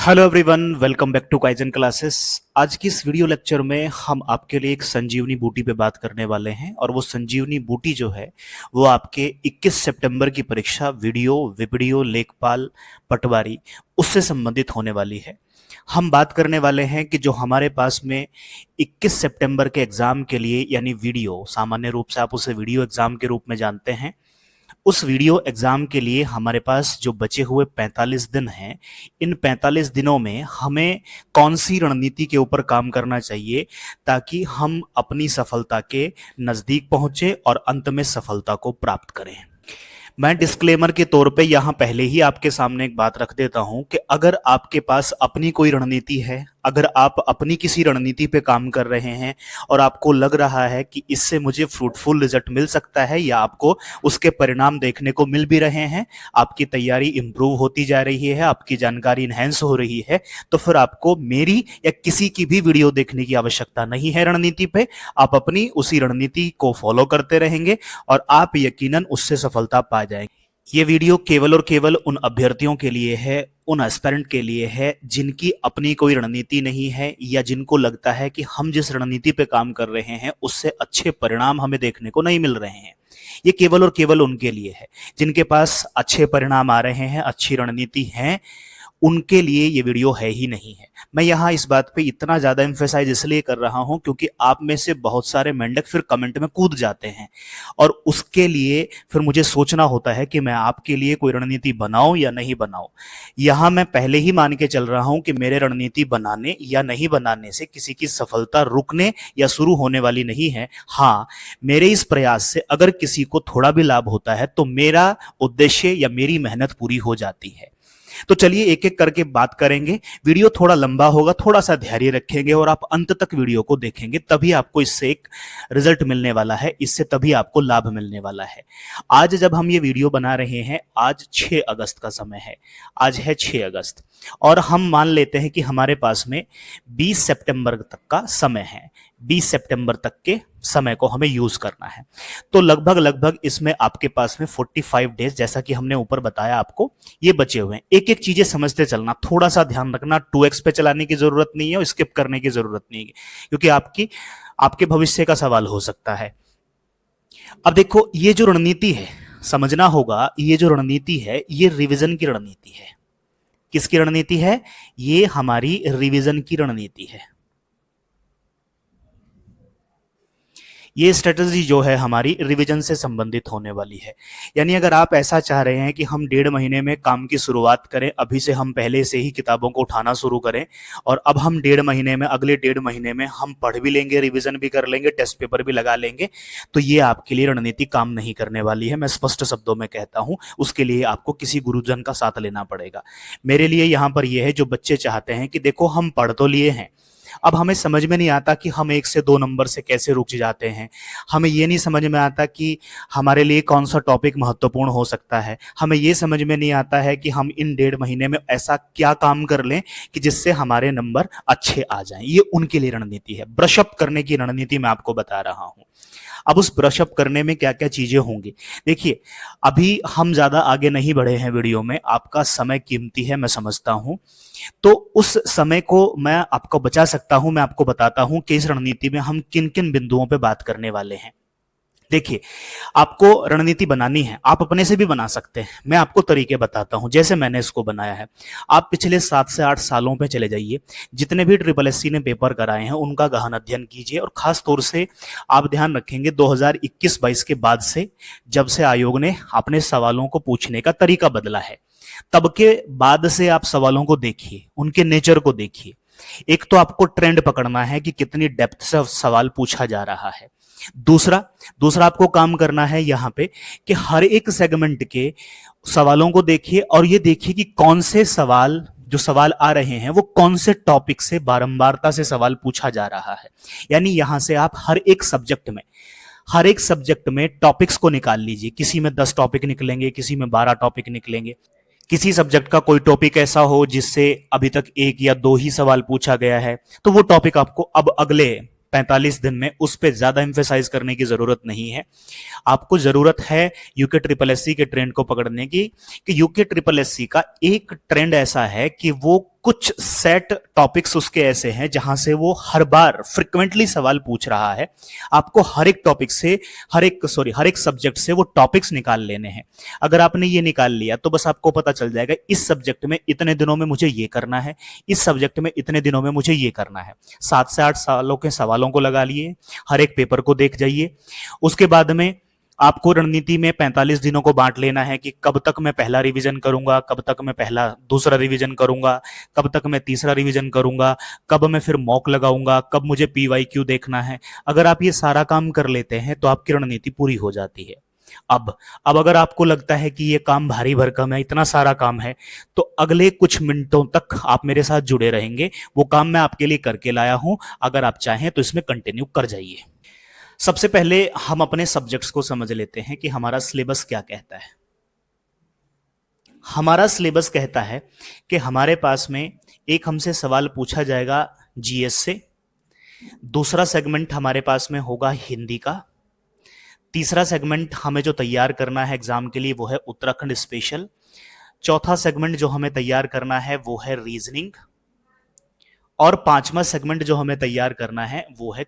Hello everyone, welcome back to Kaizen classes. आज की इस वीडियो लेक्चर में हम आपके लिए एक संजीवनी बूटी पे बात करने वाले हैं और वो संजीवनी बूटी जो है वो आपके 21 सितंबर की परीक्षा वीडियो विपीडियो लेखपाल पटवारी उससे संबंधित होने वाली है। हम बात करने वाले हैं कि जो हमारे पास में 21 सितंबर के एग्जाम के लिए यानी वीडियो, सामान्य रूप से आप उसे वीडियो एग्जाम के रूप में जानते हैं, उस वीडियो एग्जाम के लिए हमारे पास जो बचे हुए 45 दिन हैं, इन 45 दिनों में हमें कौन सी रणनीति के ऊपर काम करना चाहिए ताकि हम अपनी सफलता के नजदीक पहुंचे और अंत में सफलता को प्राप्त करें। मैं डिस्क्लेमर के तौर पे यहाँ पहले ही आपके सामने एक बात रख देता हूँ कि अगर आपके पास अपनी कोई रणनीति है, अगर आप अपनी किसी रणनीति पे काम कर रहे हैं और आपको लग रहा है कि इससे मुझे फ्रूटफुल रिजल्ट मिल सकता है या आपको उसके परिणाम देखने को मिल भी रहे हैं, आपकी तैयारी इंप्रूव होती जा रही है, आपकी जानकारी इनहेंस हो रही है, तो फिर आपको मेरी या किसी की भी वीडियो देखने की आवश्यकता नहीं है रणनीति पे। आप अपनी उसी रणनीति को फॉलो करते रहेंगे और आप यकीनन उससे सफलता पा जाएंगे। ये वीडियो केवल और केवल उन अभ्यर्थियों के लिए है, उन एस्पिरेंट के लिए है जिनकी अपनी कोई रणनीति नहीं है या जिनको लगता है कि हम जिस रणनीति पे काम कर रहे हैं उससे अच्छे परिणाम हमें देखने को नहीं मिल रहे हैं। ये केवल और केवल उनके लिए है जिनके पास अच्छे परिणाम आ रहे हैं, अच्छी रणनीति है, उनके लिए ये वीडियो है ही नहीं है। मैं यहाँ इस बात पे इतना ज़्यादा एम्फेसाइज इसलिए कर रहा हूँ क्योंकि आप में से बहुत सारे मेंढक फिर कमेंट में कूद जाते हैं और उसके लिए फिर मुझे सोचना होता है कि मैं आपके लिए कोई रणनीति बनाऊं या नहीं बनाऊं। यहाँ मैं पहले ही मान के चल रहा हूँ कि मेरे रणनीति बनाने या नहीं बनाने से किसी की सफलता रुकने या शुरू होने वाली नहीं है। हाँ, मेरे इस प्रयास से अगर किसी को थोड़ा भी लाभ होता है तो मेरा उद्देश्य या मेरी मेहनत पूरी हो जाती है। तो चलिए एक एक करके बात करेंगे। वीडियो थोड़ा लंबा होगा, थोड़ा सा धैर्य रखेंगे और आप अंत तक वीडियो को देखेंगे, तभी आपको इससे एक रिजल्ट मिलने वाला है, इससे तभी आपको लाभ मिलने वाला है। आज जब हम ये वीडियो बना रहे हैं, आज 6 अगस्त का समय है, आज है 6 अगस्त और हम मान लेते हैं कि हमारे पास में 20 सितंबर तक का समय है। 20 सितंबर तक के समय को हमें यूज करना है, तो लगभग इसमें आपके पास में 45 डेज, जैसा कि हमने ऊपर बताया आपको, ये बचे हुए हैं। एक एक चीजें समझते चलना, थोड़ा सा ध्यान रखना। 2x पे चलाने की जरूरत नहीं है और स्किप करने की जरूरत नहीं है क्योंकि आपके भविष्य का सवाल हो सकता है। अब देखो, ये जो रणनीति है, समझना होगा, ये जो रणनीति है ये रिवीजन की रणनीति है। किसकी रणनीति है? ये हमारी रिवीजन की रणनीति है। ये स्ट्रेटजी जो है हमारी रिवीजन से संबंधित होने वाली है। यानी अगर आप ऐसा चाह रहे हैं कि हम 1.5 महीने में काम की शुरुआत करें, अभी से हम पहले से ही किताबों को उठाना शुरू करें और अब हम 1.5 महीने में, अगले 1.5 महीने में हम पढ़ भी लेंगे, रिवीजन भी कर लेंगे, टेस्ट पेपर भी लगा लेंगे, तो ये आपके लिए रणनीति काम नहीं करने वाली है। मैं स्पष्ट शब्दों में कहता हूं, उसके लिए आपको किसी गुरुजन का साथ लेना पड़ेगा। मेरे लिए यहाँ पर यह है, जो बच्चे चाहते हैं कि देखो हम पढ़ तो लिए हैं, अब हमें समझ में नहीं आता कि हम 1 से 2 नंबर से कैसे रुक जाते हैं, हमें ये नहीं समझ में आता कि हमारे लिए कौन सा टॉपिक महत्वपूर्ण हो सकता है, हमें ये समझ में नहीं आता है कि हम इन 1.5 महीने में ऐसा क्या काम कर लें कि जिससे हमारे नंबर अच्छे आ जाएं। ये उनके लिए रणनीति है। ब्रशअप करने की रणनीति मैं आपको बता रहा हूं। अब उस ब्रशअप करने में क्या क्या चीजें होंगी, देखिए, अभी हम ज्यादा आगे नहीं बढ़े हैं वीडियो में, आपका समय कीमती है, मैं समझता हूं, तो उस समय को मैं आपको बचा सकता हूं। मैं आपको बताता हूं कि इस रणनीति में हम किन किन बिंदुओं पे बात करने वाले हैं। देखिए, आपको रणनीति बनानी है, आप अपने से भी बना सकते हैं। मैं आपको तरीके बताता हूं जैसे मैंने इसको बनाया है। आप पिछले 7 से 8 सालों पे चले जाइए, जितने भी SSC ने पेपर कराए हैं उनका गहन अध्ययन कीजिए और खास तौर से आप ध्यान रखेंगे 2021-22 के बाद से, जब से आयोग ने अपने सवालों को पूछने का तरीका बदला है, तब के बाद से आप सवालों को देखिए, उनके नेचर को देखिए। एक तो आपको ट्रेंड पकड़ना है कि कितनी डेप्थ से सवाल पूछा जा रहा है। दूसरा आपको काम करना है यहां पे कि हर एक सेगमेंट के सवालों को देखिए और ये देखिए कि कौन से सवाल, जो सवाल आ रहे हैं, वो कौन से टॉपिक से बारंबारता से सवाल पूछा जा रहा है। यानी यहां से आप हर एक सब्जेक्ट में टॉपिक्स को निकाल लीजिए। किसी में 10 टॉपिक निकलेंगे, किसी में 12 टॉपिक निकलेंगे। किसी सब्जेक्ट का कोई टॉपिक ऐसा हो जिससे अभी तक 1 या 2 ही सवाल पूछा गया है, तो वो टॉपिक आपको अब अगले 45 दिन में उस पर ज्यादा एम्फेसाइज करने की जरूरत नहीं है। आपको जरूरत है यूके SSC के ट्रेंड को पकड़ने की, कि यूके SSC का एक ट्रेंड ऐसा है कि वो कुछ सेट टॉपिक्स उसके ऐसे हैं जहां से वो हर बार फ्रिक्वेंटली सवाल पूछ रहा है। आपको हर एक टॉपिक से हर एक सब्जेक्ट से वो टॉपिक्स निकाल लेने हैं। अगर आपने ये निकाल लिया तो बस आपको पता चल जाएगा इस सब्जेक्ट में इतने दिनों में मुझे ये करना है, इस सब्जेक्ट में इतने दिनों में मुझे ये करना है। 7 से 8 सालों के सवालों को लगा लिए, हर एक पेपर को देख जाइए। उसके बाद में आपको रणनीति में 45 दिनों को बांट लेना है कि कब तक मैं पहला रिवीजन करूंगा, कब तक मैं दूसरा रिवीजन करूंगा, कब तक मैं तीसरा रिवीजन करूंगा, कब मैं फिर मॉक लगाऊंगा, कब मुझे पीवाईक्यू देखना है। अगर आप ये सारा काम कर लेते हैं तो आपकी रणनीति पूरी हो जाती है। अब अगर आपको लगता है कि ये काम भारी भरकम है, इतना सारा काम है, तो अगले कुछ मिनटों तक आप मेरे साथ जुड़े रहेंगे। वो काम मैं आपके लिए करके लाया हूं, अगर आप चाहें तो इसमें कंटिन्यू कर जाइए। सबसे पहले हम अपने सब्जेक्ट्स को समझ लेते हैं कि हमारा सिलेबस क्या कहता है। हमारा सिलेबस कहता है कि हमारे पास में एक हमसे सवाल पूछा जाएगा जीएस से, दूसरा सेगमेंट हमारे पास में होगा हिंदी का, तीसरा सेगमेंट हमें जो तैयार करना है एग्जाम के लिए वो है उत्तराखंड स्पेशल, चौथा सेगमेंट जो हमें तैयार करना है वो है रीजनिंग, और पांचवा सेगमेंट जो हमें तैयार करना है वो है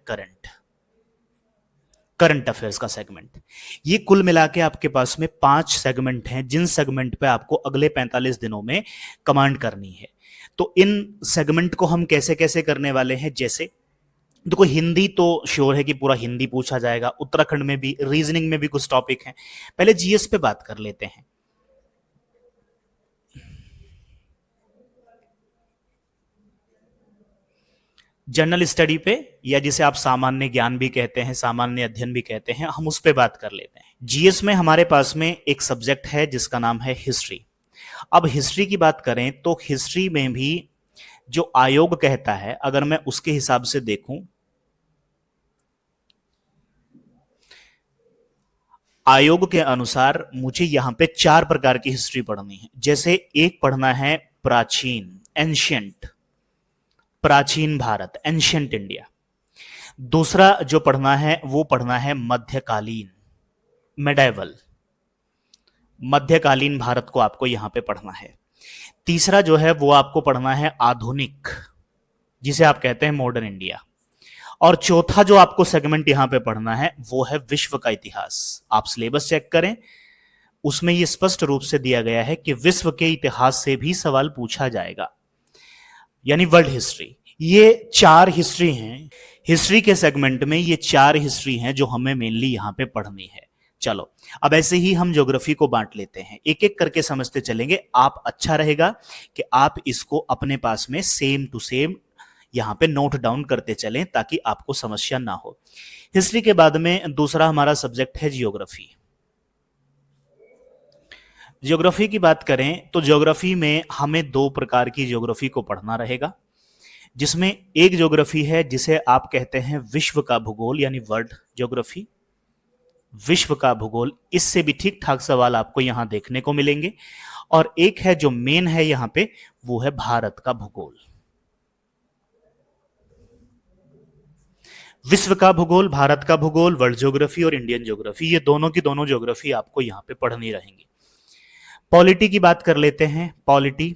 करंट अफेयर्स का सेगमेंट। ये कुल मिला के आपके पास में 5 सेगमेंट हैं जिन सेगमेंट पे आपको अगले 45 दिनों में कमांड करनी है। तो इन सेगमेंट को हम कैसे कैसे करने वाले हैं, जैसे देखो हिंदी तो श्योर है कि पूरा हिंदी पूछा जाएगा, उत्तराखंड में भी, रीजनिंग में भी कुछ टॉपिक हैं। पहले जीएस पे बात कर लेते हैं। जनरल स्टडी पे, या जिसे आप सामान्य ज्ञान भी कहते हैं, सामान्य अध्ययन भी कहते हैं, हम उस पे बात कर लेते हैं। जीएस में हमारे पास में एक सब्जेक्ट है जिसका नाम है हिस्ट्री। अब हिस्ट्री की बात करें तो हिस्ट्री में भी जो आयोग कहता है, अगर मैं उसके हिसाब से देखूं, आयोग के अनुसार मुझे यहां पे 4 प्रकार की हिस्ट्री पढ़नी है। जैसे एक पढ़ना है प्राचीन, एंशियंट, प्राचीन भारत, एंशियंट इंडिया। दूसरा जो पढ़ना है वो पढ़ना है मध्यकालीन, मेडाइवल, मध्यकालीन भारत को आपको यहां पे पढ़ना है। तीसरा जो है वो आपको पढ़ना है आधुनिक, जिसे आप कहते हैं मॉडर्न इंडिया। और चौथा जो आपको सेगमेंट यहां पे पढ़ना है वो है विश्व का इतिहास। आप सिलेबस चेक करें, उसमें ये स्पष्ट रूप से दिया गया है कि विश्व के इतिहास से भी सवाल पूछा जाएगा, यानी वर्ल्ड हिस्ट्री। ये 4 हिस्ट्री हैं, हिस्ट्री के सेगमेंट में ये 4 हिस्ट्री हैं जो हमें मेनली यहां पे पढ़नी है। चलो अब ऐसे ही हम ज्योग्राफी को बांट लेते हैं, एक एक करके समझते चलेंगे। आप अच्छा रहेगा कि आप इसको अपने पास में सेम टू सेम यहां पे नोट डाउन करते चलें ताकि आपको समस्या ना हो। हिस्ट्री के बाद में दूसरा हमारा सब्जेक्ट है जियोग्राफी। ज्योग्राफी की बात करें तो ज्योग्राफी में हमें 2 प्रकार की ज्योग्राफी को पढ़ना रहेगा, जिसमें एक ज्योग्राफी है जिसे आप कहते हैं विश्व का भूगोल, यानी वर्ल्ड ज्योग्राफी, विश्व का भूगोल। इससे भी ठीक ठाक सवाल आपको यहां देखने को मिलेंगे। और एक है जो मेन है यहां पे, वो है भारत का भूगोल। विश्व का भूगोल, भारत का भूगोल, वर्ल्ड ज्योग्राफी और इंडियन ज्योग्राफी, ये दोनों की दोनों ज्योग्राफी आपको यहां पे पढ़नी रहेंगी। पॉलिटी की बात कर लेते हैं। पॉलिटी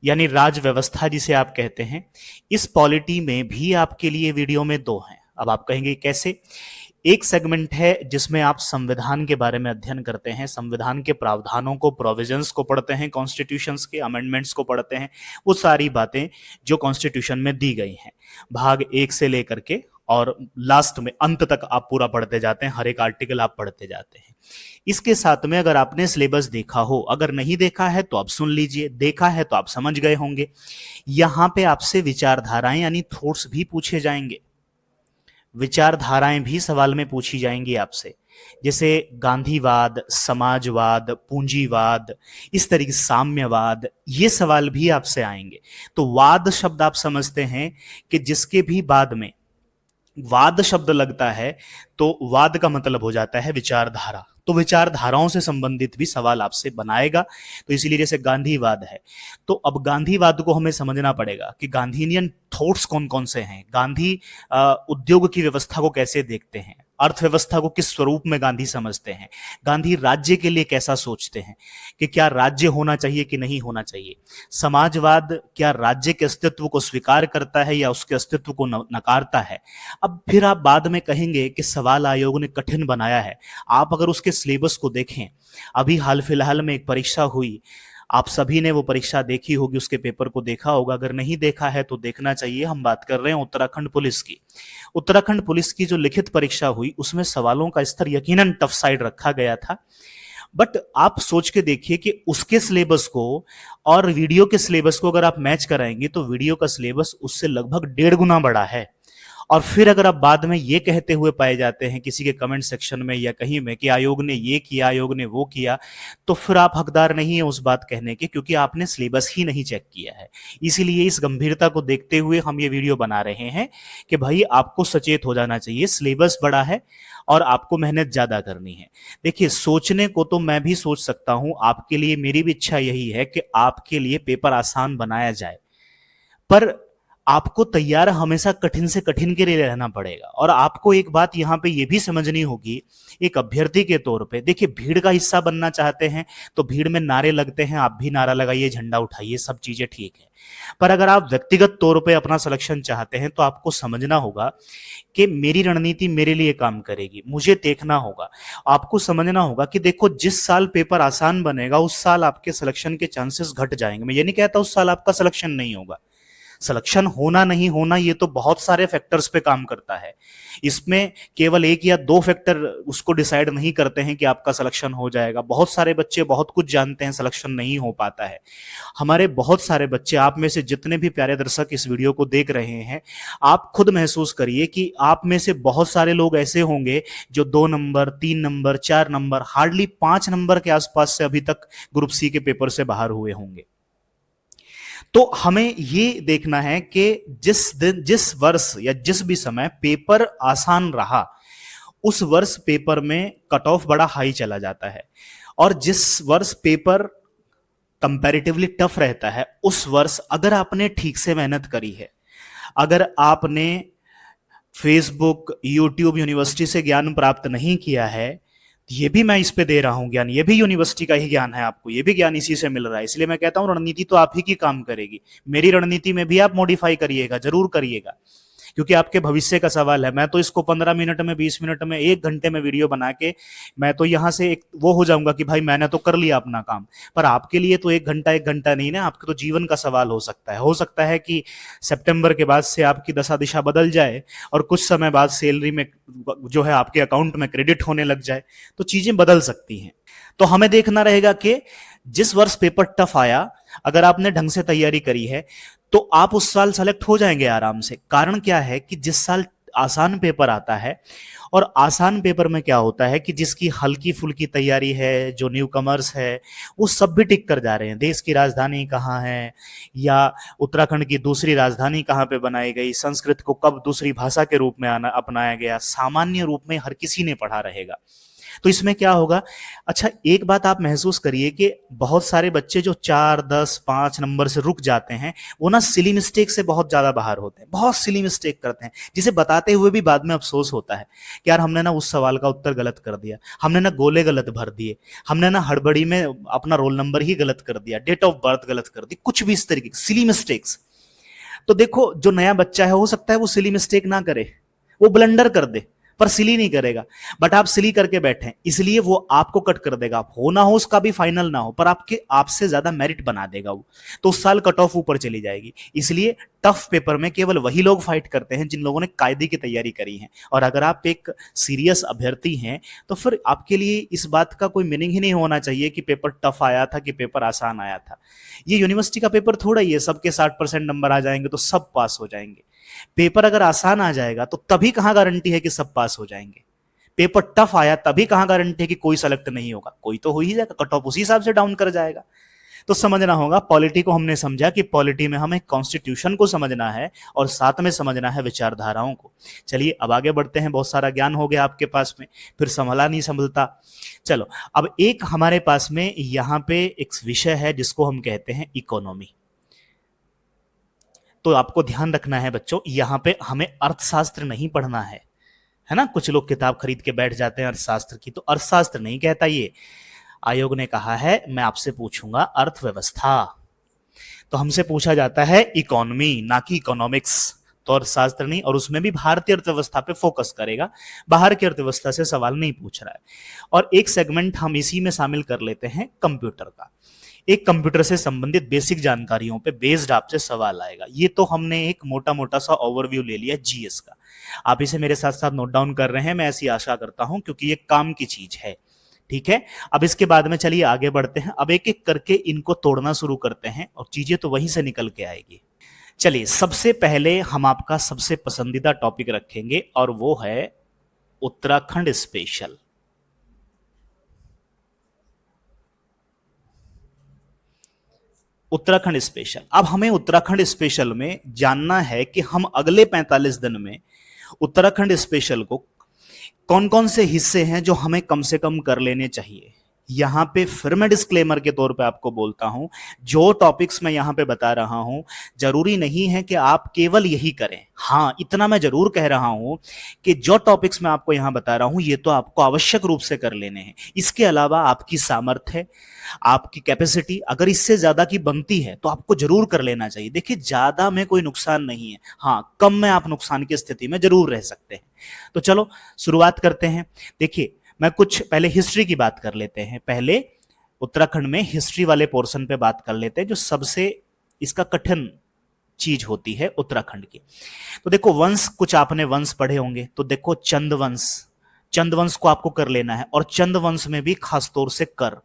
यानी राज व्यवस्था जिसे आप कहते हैं। इस पॉलिटी में भी आपके लिए वीडियो में 2 हैं। अब आप कहेंगे कैसे? एक सेगमेंट है जिसमें आप संविधान के बारे में अध्ययन करते हैं, संविधान के प्रावधानों को, प्रोविजंस को पढ़ते हैं, कॉन्स्टिट्यूशंस के अमेंडमेंट्स को पढ़ते हैं, वो सारी बातें जो कॉन्स्टिट्यूशन में दी गई हैं, भाग 1 से लेकर के और लास्ट में अंत तक आप पूरा पढ़ते जाते हैं, हर एक आर्टिकल आप पढ़ते जाते हैं। इसके साथ में अगर आपने सिलेबस देखा हो, अगर नहीं देखा है तो आप सुन लीजिए, देखा है तो आप समझ गए होंगे। यहां पे आपसे विचारधाराएं यानी थॉट्स भी पूछे जाएंगे, विचारधाराएं भी सवाल में पूछी जाएंगी आपसे, जैसे गांधीवाद, समाजवाद, पूंजीवाद, इस तरीके साम्यवाद, ये सवाल भी आपसे आएंगे। तो वाद शब्द आप समझते हैं कि जिसके भी बाद में वाद शब्द लगता है तो वाद का मतलब हो जाता है विचारधारा, तो विचारधाराओं से संबंधित भी सवाल आपसे बनाएगा। तो इसीलिए जैसे गांधीवाद है, तो अब गांधीवाद को हमें समझना पड़ेगा कि गांधीनियन थॉट्स कौन कौन से हैं, गांधी उद्योग की व्यवस्था को कैसे देखते हैं, अर्थव्यवस्था को किस स्वरूप में गांधी समझते हैं, गांधी राज्य के लिए कैसा सोचते हैं कि क्या राज्य होना चाहिए कि नहीं होना चाहिए, समाजवाद क्या राज्य के अस्तित्व को स्वीकार करता है या उसके अस्तित्व को नकारता है। अब फिर आप बाद में कहेंगे कि सवाल आयोग ने कठिन बनाया है। आप अगर उसके सिलेबस को देखें, अभी हाल फिलहाल में एक परीक्षा हुई, आप सभी ने वो परीक्षा देखी होगी, उसके पेपर को देखा होगा, अगर नहीं देखा है तो देखना चाहिए। हम बात कर रहे हैं उत्तराखंड पुलिस की। उत्तराखंड पुलिस की जो लिखित परीक्षा हुई उसमें सवालों का स्तर यकीनन टफ साइड रखा गया था, बट आप सोच के देखिए कि उसके सिलेबस को और वीडियो के सिलेबस को अगर आप मैच कराएंगे तो वीडियो का सिलेबस उससे लगभग 1.5 गुना बड़ा है। और फिर अगर आप बाद में ये कहते हुए पाए जाते हैं किसी के कमेंट सेक्शन में या कहीं में कि आयोग ने ये किया, आयोग ने वो किया, तो फिर आप हकदार नहीं है उस बात कहने के, क्योंकि आपने सिलेबस ही नहीं चेक किया है। इसीलिए इस गंभीरता को देखते हुए हम ये वीडियो बना रहे हैं कि भाई आपको सचेत हो जाना चाहिए, सिलेबस बड़ा है और आपको मेहनत ज्यादा करनी है। देखिए, सोचने को तो मैं भी सोच सकता हूं, आपके लिए मेरी भी इच्छा यही है कि आपके लिए पेपर आसान बनाया जाए, पर आपको तैयार हमेशा कठिन से कठिन के लिए रहना पड़ेगा। और आपको एक बात यहां पे ये भी समझनी होगी एक अभ्यर्थी के तौर पे, देखिए भीड़ का हिस्सा बनना चाहते हैं तो भीड़ में नारे लगते हैं, आप भी नारा लगाइए, झंडा उठाइए, सब चीजें ठीक है। पर अगर आप व्यक्तिगत तौर पे अपना सिलेक्शन चाहते हैं तो आपको समझना होगा कि मेरी रणनीति मेरे लिए काम करेगी, मुझे देखना होगा। आपको समझना होगा कि देखो, जिस साल पेपर आसान बनेगा उस साल आपके सिलेक्शन के चांसेस घट जाएंगे। मैं ये नहीं कहता उस साल आपका सिलेक्शन नहीं होगा, सिलेक्शन होना नहीं होना ये तो बहुत सारे फैक्टर्स पे काम करता है। इसमें केवल एक या दो फैक्टर उसको डिसाइड नहीं करते हैं कि आपका सिलेक्शन हो जाएगा। बहुत सारे बच्चे बहुत कुछ जानते हैं, सिलेक्शन नहीं हो पाता है। हमारे बहुत सारे बच्चे, आप में से जितने भी प्यारे दर्शक इस वीडियो को देख रहे हैं, आप खुद महसूस करिए कि आप में से बहुत सारे लोग ऐसे होंगे जो 2 number, 3 number, 4 number, hardly 5 number के आसपास से अभी तक ग्रुप सी के पेपर से बाहर हुए होंगे। तो हमें ये देखना है कि जिस दिन, जिस वर्ष या जिस भी समय पेपर आसान रहा, उस वर्ष पेपर में कट ऑफ बड़ा हाई चला जाता है, और जिस वर्ष पेपर कंपैरेटिवली टफ रहता है उस वर्ष अगर आपने ठीक से मेहनत करी है, अगर आपने फेसबुक, यूट्यूब, यूनिवर्सिटी से ज्ञान प्राप्त नहीं किया है, ये भी मैं इस पे दे रहा हूं ज्ञान, ये भी यूनिवर्सिटी का ही ज्ञान है, आपको ये भी ज्ञान इसी से मिल रहा है। इसलिए मैं कहता हूं रणनीति तो आप ही की काम करेगी, मेरी रणनीति में भी आप मॉडिफाई करिएगा, जरूर करिएगा, क्योंकि आपके भविष्य का सवाल है। मैं तो इसको 15 मिनट में, 20 मिनट में, 1 घंटे में वीडियो बना के मैं तो यहां से एक वो हो जाऊंगा कि भाई मैंने तो कर लिया अपना काम, पर आपके लिए तो 1 घंटा नहीं ना, आपके तो जीवन का सवाल हो सकता है। हो सकता है कि सितंबर के बाद से आपकी दशा दिशा बदल जाए और कुछ समय बाद सैलरी में जो है आपके अकाउंट में क्रेडिट होने लग जाए, तो चीजें बदल सकती हैं। तो हमें देखना रहेगा कि जिस वर्ष पेपर टफ आया, अगर आपने ढंग से तैयारी करी है तो आप उस साल सेलेक्ट हो जाएंगे आराम से। कारण क्या है कि जिस साल आसान पेपर आता है, और आसान पेपर में क्या होता है कि जिसकी हल्की फुल्की तैयारी है, जो न्यू कमर्स है, वो सब भी टिक कर जा रहे हैं। देश की राजधानी कहाँ है, या उत्तराखंड की दूसरी राजधानी कहाँ पे बनाई गई, संस्कृत को कब दूसरी भाषा के रूप में अपनाया गया, सामान्य रूप में हर किसी ने पढ़ा रहेगा। तो इसमें क्या होगा, अच्छा एक बात आप महसूस करिए कि बहुत सारे बच्चे जो 4, 10, 5 नंबर से रुक जाते हैं, वो ना सिली मिस्टेक से बहुत ज्यादा बाहर होते हैं, बहुत सिली मिस्टेक करते हैं, जिसे बताते हुए भी बाद में अफसोस होता है कि यार हमने ना उस सवाल का उत्तर गलत कर दिया, हमने ना गोले गलत भर दिए, हमने ना हड़बड़ी में अपना रोल नंबर ही गलत कर दिया, डेट ऑफ बर्थ गलत कर दी, कुछ भी इस तरीके की सिली मिस्टेक्स। तो देखो, जो नया बच्चा है हो सकता है वो सिली मिस्टेक ना करे, वो ब्लंडर कर दे, पर सिली नहीं करेगा। बट आप सिली करके बैठे, इसलिए वो आपको कट कर देगा। हो ना हो उसका भी फाइनल ना हो, पर आपसे ज्यादा मेरिट बना देगा वो, तो उस साल कट ऑफ ऊपर चली जाएगी। इसलिए टफ पेपर में केवल वही लोग फाइट करते हैं जिन लोगों ने कायदे की तैयारी करी है। और अगर आप एक सीरियस अभ्यर्थी हैं तो फिर आपके लिए इस बात का कोई मीनिंग ही नहीं होना चाहिए कि पेपर टफ आया था कि पेपर आसान आया था। ये यूनिवर्सिटी का पेपर थोड़ा ही है सबके 60% नंबर आ जाएंगे तो सब पास हो जाएंगे। पेपर अगर आसान आ जाएगा तो तभी कहां गारंटी है कि सब पास हो जाएंगे। पेपर टफ आया तभी कहां गारंटी है कि कोई सेलेक्ट नहीं होगा, कोई तो हो ही जाएगा, कट ऑफ उसी हिसाब से डाउन कर जाएगा। तो समझना होगा, पॉलिटी को हमने समझा कि पॉलिटी में हमें कॉन्स्टिट्यूशन को समझना है और साथ में समझना है विचारधाराओं को। चलिए अब आगे बढ़ते हैं, बहुत सारा ज्ञान हो गया आपके पास में, फिर संभला नहीं संभलता। चलो अब एक हमारे पास में यहां पे एक विषय है जिसको हम कहते हैं इकोनॉमी। तो आपको ध्यान रखना है बच्चों, यहां पे हमें अर्थशास्त्र नहीं पढ़ना है है ना। कुछ लोग किताब खरीद के बैठ जाते हैं अर्थशास्त्र की, तो अर्थशास्त्र नहीं कहता ये। आयोग ने कहा है मैं आपसे पूछूंगा अर्थव्यवस्था, तो हमसे पूछा जाता है इकोनॉमी ना कि इकोनॉमिक्स, तो अर्थशास्त्र नहीं, और उसमें भी भारतीय अर्थव्यवस्था पे फोकस करेगा, बाहर की अर्थव्यवस्था से सवाल नहीं पूछ रहा है। और एक सेगमेंट हम इसी में शामिल कर लेते हैं कंप्यूटर का। एक कंप्यूटर से संबंधित बेसिक जानकारियों पे बेस्ड आपसे सवाल आएगा। ये तो हमने एक मोटा मोटा सा ओवरव्यू ले लिया जीएस का, आप इसे मेरे साथ साथ नोट डाउन कर रहे हैं, मैं ऐसी आशा करता हूं, क्योंकि ये काम की चीज है। ठीक है, अब इसके बाद में चलिए आगे बढ़ते हैं। अब एक एक करके इनको तोड़ना शुरू करते हैं और चीजें तो वहीं से निकल के आएगी। चलिए, सबसे पहले हम आपका सबसे पसंदीदा टॉपिक रखेंगे और वो है उत्तराखंड स्पेशल। उत्तराखंड स्पेशल, अब हमें उत्तराखंड स्पेशल में जानना है कि हम अगले 45 दिन में उत्तराखंड स्पेशल को कौन कौन से हिस्से हैं जो हमें कम से कम कर लेने चाहिए। यहां पे फिर मैं डिस्क्लेमर के तौर पे आपको बोलता हूं, जो टॉपिक्स मैं यहां पे बता रहा हूं जरूरी नहीं है कि आप केवल यही करें। हां, इतना मैं जरूर कह रहा हूं कि जो टॉपिक्स मैं आपको यहां बता रहा हूं ये तो आपको आवश्यक रूप से कर लेने हैं। इसके अलावा आपकी सामर्थ्य, आपकी कैपेसिटी अगर इससे ज्यादा की बनती है तो आपको जरूर कर लेना चाहिए। देखिए, ज्यादा में कोई नुकसान नहीं है, हाँ कम में आप नुकसान की स्थिति में जरूर रह सकते हैं। तो चलो शुरुआत करते हैं। देखिए, मैं कुछ पहले हिस्ट्री की बात कर लेते हैं। पहले उत्तराखंड में हिस्ट्री वाले पोर्शन पे बात कर लेते हैं, जो सबसे इसका कठिन चीज होती है उत्तराखंड की। तो देखो, वंश, कुछ आपने वंश पढ़े होंगे, तो देखो चंद वंश, चंद वंश को आपको कर लेना है, और चंद वंश में भी खासतौर से कर।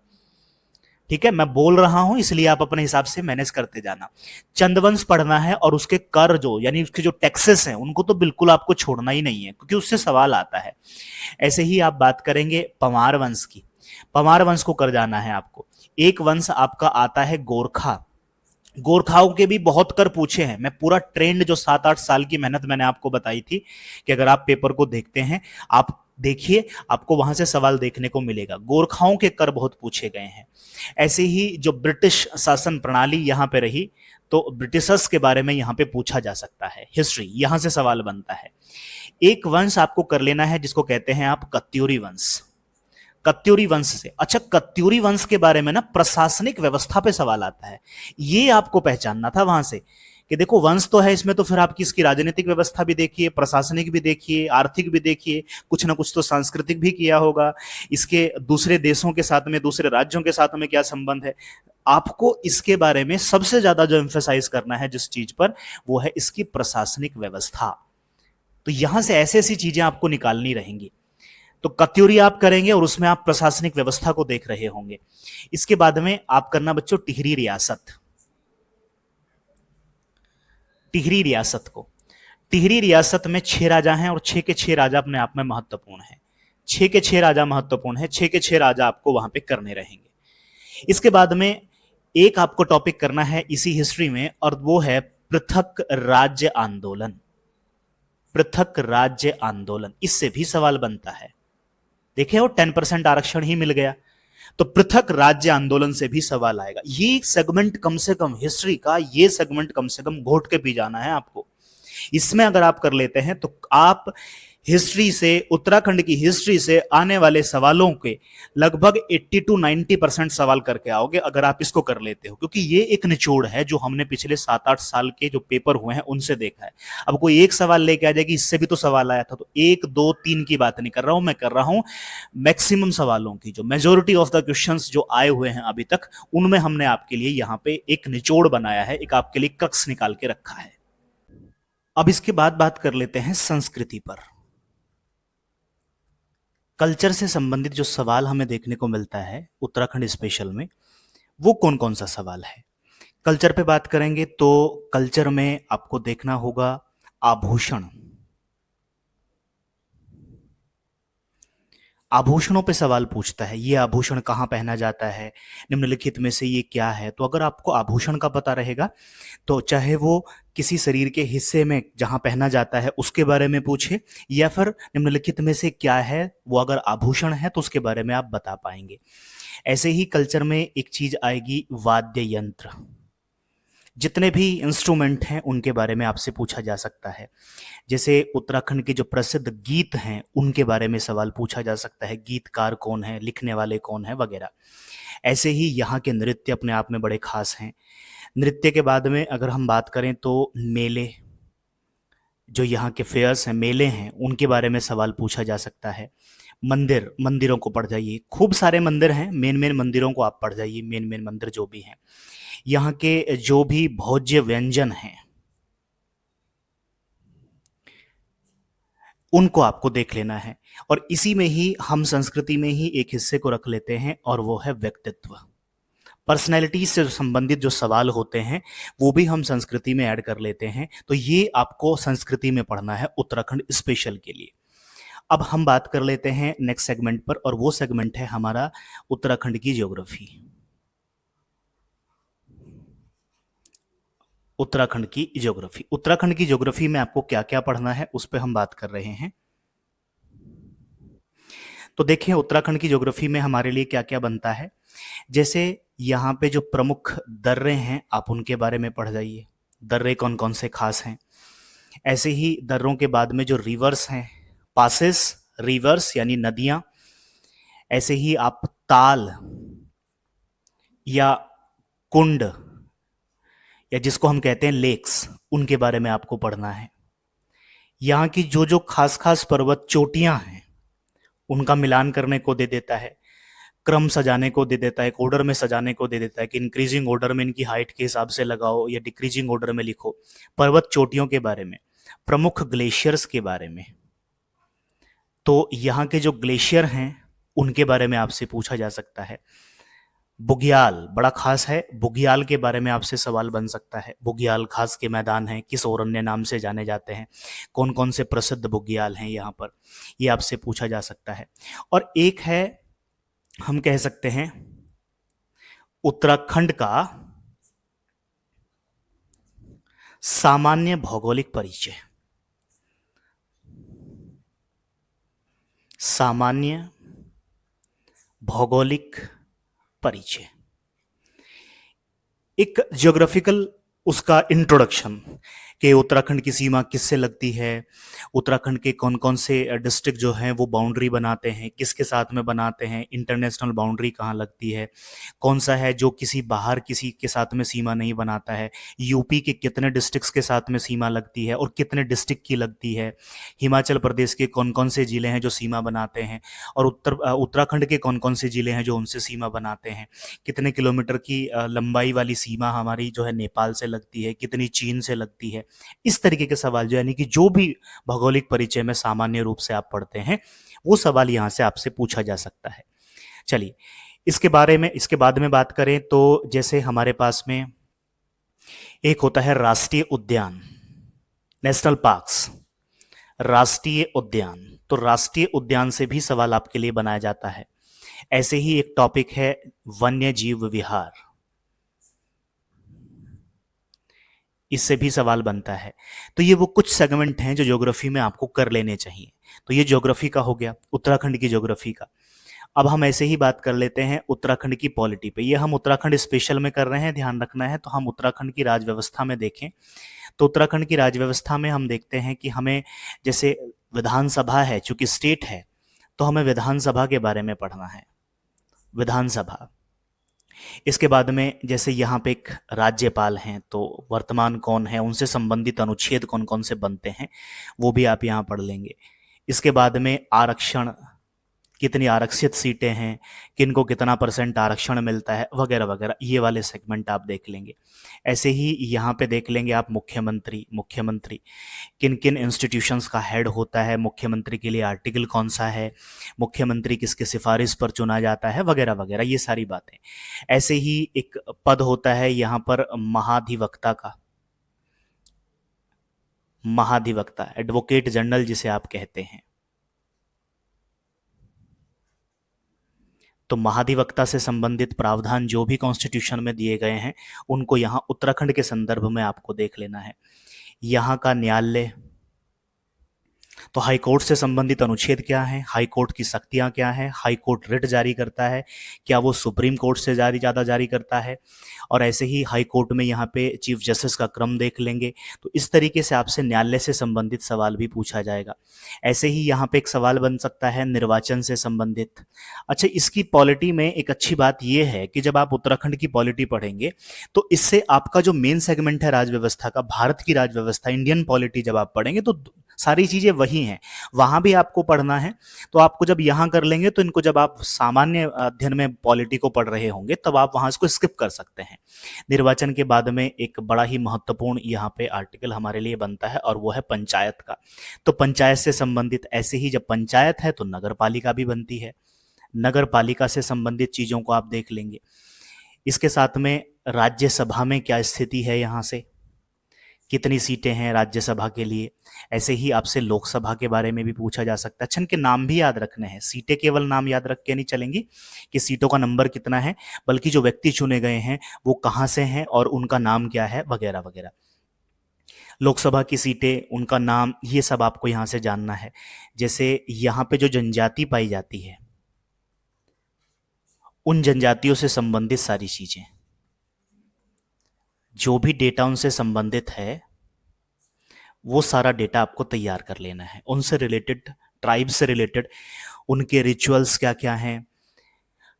ठीक है, मैं बोल रहा हूं इसलिए आप अपने हिसाब से मैनेज करते जाना। चंदवंश पढ़ना है और उसके कर जो यानी उसके जो टैक्सेस हैं उनको तो बिल्कुल आपको छोड़ना ही नहीं है, क्योंकि उससे सवाल आता है। ऐसे ही आप बात करेंगे पंवार वंश की, पंवार वंश को कर जाना है आपको। एक वंश आपका आता है गोरखा, गोरखाओं के भी बहुत कर पूछे हैं। मैं पूरा ट्रेंड जो 7-8 साल की मेहनत मैंने आपको बताई थी कि अगर आप पेपर को देखते हैं, आप देखिए, आपको वहां से सवाल देखने को मिलेगा। गोरखाओं के कर बहुत पूछे गए हैं। ऐसे ही जो ब्रिटिश शासन प्रणाली यहां पे रही, तो ब्रिटिशर्स के बारे में यहां पे पूछा जा सकता है, हिस्ट्री यहां से सवाल बनता है। एक वंश आपको कर लेना है जिसको कहते हैं आप कत्यूरी वंश, कत्यूरी वंश से। अच्छा, कत्यूरी वंश के बारे में ना प्रशासनिक व्यवस्था पे सवाल आता है, ये आपको पहचानना था वहां से कि देखो वंश तो है इसमें, तो फिर आपकी इसकी राजनीतिक व्यवस्था भी देखिए, प्रशासनिक भी देखिए, आर्थिक भी देखिए, कुछ ना कुछ तो सांस्कृतिक भी किया होगा, इसके दूसरे देशों के साथ में, दूसरे राज्यों के साथ में क्या संबंध है। आपको इसके बारे में सबसे ज्यादा जो एम्फेसाइज करना है जिस चीज पर, वो है इसकी प्रशासनिक व्यवस्था। तो यहां से ऐसी ऐसी चीजें आपको निकालनी रहेंगी। तो कत्यूरी आप करेंगे और उसमें आप प्रशासनिक व्यवस्था को देख रहे होंगे। इसके बाद में आप करना बच्चों टिहरी रियासत, टिहरी रियासत को। टिहरी रियासत में 6 राजा हैं और 6 के 6 राजा अपने आप में महत्वपूर्ण हैं। 6 के 6 राजा महत्वपूर्ण है, 6 के 6 राजा आपको वहां पे करने रहेंगे। इसके बाद में एक आपको टॉपिक करना है इसी हिस्ट्री में, और वो है पृथक राज्य आंदोलन। पृथक राज्य आंदोलन, इससे भी सवाल बनता है। देखे, वो 10% आरक्षण ही मिल गया, तो पृथक राज्य आंदोलन से भी सवाल आएगा। ये सेगमेंट कम से कम हिस्ट्री का, ये सेगमेंट कम से कम घोट के पी जाना है आपको। इसमें अगर आप कर लेते हैं तो आप हिस्ट्री से, उत्तराखंड की हिस्ट्री से आने वाले सवालों के लगभग 80 to 90% सवाल करके आओगे अगर आप इसको कर लेते हो, क्योंकि ये एक निचोड़ है जो हमने पिछले 7-8 साल के जो पेपर हुए हैं उनसे देखा है। अब कोई एक सवाल लेके आ जाएगी इससे भी तो सवाल आया था, तो 1, 2, 3 की बात नहीं कर रहा हूं, मैं कर रहा हूं मैक्सिमम सवालों की। जो मेजोरिटी ऑफ द क्वेश्चंस जो आए हुए हैं अभी तक, उनमें हमने आपके लिए यहाँ पे एक निचोड़ बनाया है, एक आपके लिए क्रक्स निकाल के रखा है। अब इसके बाद बात कर लेते हैं संस्कृति पर। कल्चर से संबंधित जो सवाल हमें देखने को मिलता है उत्तराखंड स्पेशल में, वो कौन कौन सा सवाल है। कल्चर पे बात करेंगे तो कल्चर में आपको देखना होगा आभूषण, आभूषणों पे सवाल पूछता है, ये आभूषण कहाँ पहना जाता है, निम्नलिखित में से ये क्या है। तो अगर आपको आभूषण का पता रहेगा तो चाहे वो किसी शरीर के हिस्से में जहां पहना जाता है उसके बारे में पूछे, या फिर निम्नलिखित में से क्या है वो अगर आभूषण है तो उसके बारे में आप बता पाएंगे। ऐसे ही कल्चर में एक चीज आएगी वाद्य यंत्र। जितने भी इंस्ट्रूमेंट हैं उनके बारे में आपसे पूछा जा सकता है। जैसे उत्तराखंड के जो प्रसिद्ध गीत हैं उनके बारे में सवाल पूछा जा सकता है, गीतकार कौन है, लिखने वाले कौन है वगैरह। ऐसे ही यहाँ के नृत्य अपने आप में बड़े खास हैं। नृत्य के बाद में अगर हम बात करें तो मेले, जो यहाँ के फेयर्स हैं, मेले हैं, उनके बारे में सवाल पूछा जा सकता है। मंदिरों को पढ़ जाइए, खूब सारे मंदिर हैं, मेन मेन मंदिरों को आप पढ़ जाइए, मेन मेन मंदिर जो भी हैं। यहाँ के जो भी भोज्य व्यंजन हैं उनको आपको देख लेना है। और इसी में ही हम संस्कृति में ही एक हिस्से को रख लेते हैं और वो है व्यक्तित्व। पर्सनैलिटी से संबंधित जो सवाल होते हैं वो भी हम संस्कृति में ऐड कर लेते हैं। तो ये आपको संस्कृति में पढ़ना है उत्तराखंड स्पेशल के लिए। अब हम बात कर लेते हैं नेक्स्ट सेगमेंट पर, और वो सेगमेंट है हमारा उत्तराखंड की ज्योग्राफी। उत्तराखंड की ज्योग्राफी, उत्तराखंड की ज्योग्राफी में आपको क्या क्या पढ़ना है उस पर हम बात कर रहे हैं। तो देखिए उत्तराखंड की ज्योग्राफी में हमारे लिए क्या क्या बनता है। जैसे यहाँ पे जो प्रमुख दर्रे हैं आप उनके बारे में पढ़ जाइए, दर्रे कौन कौन से खास हैं। ऐसे ही दर्रों के बाद में जो रिवर्स हैं, पासेस, रिवर्स यानी नदियां। ऐसे ही आप ताल या कुंड या जिसको हम कहते हैं लेक्स, उनके बारे में आपको पढ़ना है। यहाँ की जो जो खास खास पर्वत चोटियां हैं उनका मिलान करने को दे देता है, क्रम सजाने को दे देता है, एक ऑर्डर में सजाने को दे देता है कि इंक्रीजिंग ऑर्डर में इनकी हाइट के हिसाब से लगाओ या डिक्रीजिंग ऑर्डर में लिखो। पर्वत चोटियों के बारे में, प्रमुख ग्लेशियर्स के बारे में। तो यहाँ के जो ग्लेशियर हैं उनके बारे में आपसे पूछा जा सकता है। बुग्याल बड़ा खास है, बुग्याल के बारे में आपसे सवाल बन सकता है। बुग्याल खास के मैदान हैं, किस और अन्य नाम से जाने जाते हैं, कौन कौन से प्रसिद्ध बुग्याल हैं यहाँ पर, ये आपसे पूछा जा सकता है। और एक है, हम कह सकते हैं उत्तराखंड का सामान्य भौगोलिक परिचय। सामान्य भौगोलिक परिचय, एक ज्योग्राफिकल उसका इंट्रोडक्शन कि उत्तराखंड की सीमा किससे लगती है, उत्तराखंड के कौन कौन से डिस्ट्रिक्ट जो हैं वो बाउंड्री बनाते हैं, किसके साथ में बनाते हैं, इंटरनेशनल बाउंड्री कहाँ लगती है, कौन सा है जो किसी बाहर किसी के साथ में सीमा नहीं बनाता है, यूपी के कितने डिस्ट्रिक्ट्स के साथ में सीमा लगती है और कितने डिस्ट्रिक्ट की लगती है, हिमाचल प्रदेश के कौन कौन से ज़िले हैं जो सीमा बनाते हैं, और उत्तराखंड के कौन कौन से ज़िले हैं जो उनसे सीमा बनाते हैं, कितने किलोमीटर की लंबाई वाली सीमा हमारी जो है नेपाल से लगती है, कितनी चीन से लगती है। इस तरीके के सवाल जो यानी कि जो भी भौगोलिक परिचय में सामान्य रूप से आप पढ़ते हैं वो सवाल यहां से आपसे पूछा जा सकता है। चलिए इसके बाद में बात करें तो जैसे हमारे पास में एक होता है राष्ट्रीय उद्यान, नेशनल पार्क्स, राष्ट्रीय उद्यान। तो राष्ट्रीय उद्यान से भी सवाल आपके लिए बनाया जाता है। ऐसे ही एक टॉपिक है वन्य जीव विहार, इससे भी सवाल बनता है। तो ये वो कुछ सेगमेंट हैं जो ज्योग्राफी में आपको कर लेने चाहिए। तो ये ज्योग्राफी का हो गया, उत्तराखंड की ज्योग्राफी का। अब हम ऐसे ही बात कर लेते हैं उत्तराखंड की पॉलिटी पे। ये हम उत्तराखंड स्पेशल में कर रहे हैं, ध्यान रखना है। तो हम उत्तराखंड की राज व्यवस्था में देखें तो उत्तराखंड की राज व्यवस्था में हम देखते हैं कि हमें जैसे विधानसभा है, चूंकि स्टेट है तो हमें विधानसभा के बारे में पढ़ना है, विधानसभा। इसके बाद में जैसे यहाँ पे एक राज्यपाल हैं तो वर्तमान कौन है, उनसे संबंधित अनुच्छेद कौन कौन से बनते हैं वो भी आप यहाँ पढ़ लेंगे। इसके बाद में आरक्षण, कितनी आरक्षित सीटें हैं, किनको कितना % आरक्षण मिलता है वगैरह वगैरह, ये वाले सेगमेंट आप देख लेंगे। ऐसे ही यहाँ पे देख लेंगे आप मुख्यमंत्री किन किन इंस्टीट्यूशंस का हेड होता है, मुख्यमंत्री के लिए आर्टिकल कौन सा है, मुख्यमंत्री किसके सिफारिश पर चुना जाता है वगैरह वगैरह, ये सारी बातें। ऐसे ही एक पद होता है यहाँ पर महाधिवक्ता का, महाधिवक्ता, एडवोकेट जनरल जिसे आप कहते हैं। तो महाधिवक्ता से संबंधित प्रावधान जो भी कॉन्स्टिट्यूशन में दिए गए हैं उनको यहाँ उत्तराखंड के संदर्भ में आपको देख लेना है। यहाँ का न्यायालय, तो हाई कोर्ट से संबंधित अनुच्छेद क्या है, हाई कोर्ट की शक्तियां क्या हैं, हाई कोर्ट रिट जारी करता है, क्या वो सुप्रीम कोर्ट से ज़्यादा जारी करता है, और ऐसे ही हाई कोर्ट में यहाँ पे चीफ जस्टिस का क्रम देख लेंगे। तो इस तरीके से आपसे न्यायालय से संबंधित सवाल भी पूछा जाएगा। ऐसे ही यहाँ पे एक सवाल बन सकता है निर्वाचन से संबंधित। अच्छा, इसकी पॉलिटी में एक अच्छी बात यह है कि जब आप उत्तराखंड की पॉलिटी पढ़ेंगे तो इससे आपका जो मेन सेगमेंट है राजव्यवस्था का, भारत की राजव्यवस्था, इंडियन पॉलिटी जब आप पढ़ेंगे तो सारी चीज़ें वही हैं, वहाँ भी आपको पढ़ना है। तो आपको जब यहाँ कर लेंगे तो इनको जब आप सामान्य अध्ययन में पॉलिटी को पढ़ रहे होंगे तब आप वहाँ इसको स्किप कर सकते हैं। निर्वाचन के बाद में एक बड़ा ही महत्वपूर्ण यहाँ पे आर्टिकल हमारे लिए बनता है और वो है पंचायत का। तो पंचायत से संबंधित, ऐसे ही जब पंचायत है तो नगर पालिका भी बनती है, नगर पालिका से संबंधित चीज़ों को आप देख लेंगे। इसके साथ में राज्यसभा में क्या स्थिति है, यहाँ से कितनी सीटें हैं राज्यसभा के लिए। ऐसे ही आपसे लोकसभा के बारे में भी पूछा जा सकता है। अच्छा, इनके नाम भी याद रखने हैं, सीटें केवल नाम याद रख के नहीं चलेंगी कि सीटों का नंबर कितना है, बल्कि जो व्यक्ति चुने गए हैं वो कहाँ से हैं और उनका नाम क्या है, वगैरह वगैरह। लोकसभा की सीटें, उनका नाम, ये सब आपको यहाँ से जानना है। जैसे यहाँ पे जो जनजाति पाई जाती है, उन जनजातियों से संबंधित सारी चीज़ें, जो भी डेटा उनसे संबंधित है वो सारा डेटा आपको तैयार कर लेना है। उनसे रिलेटेड, ट्राइब से रिलेटेड उनके रिचुअल्स क्या क्या हैं,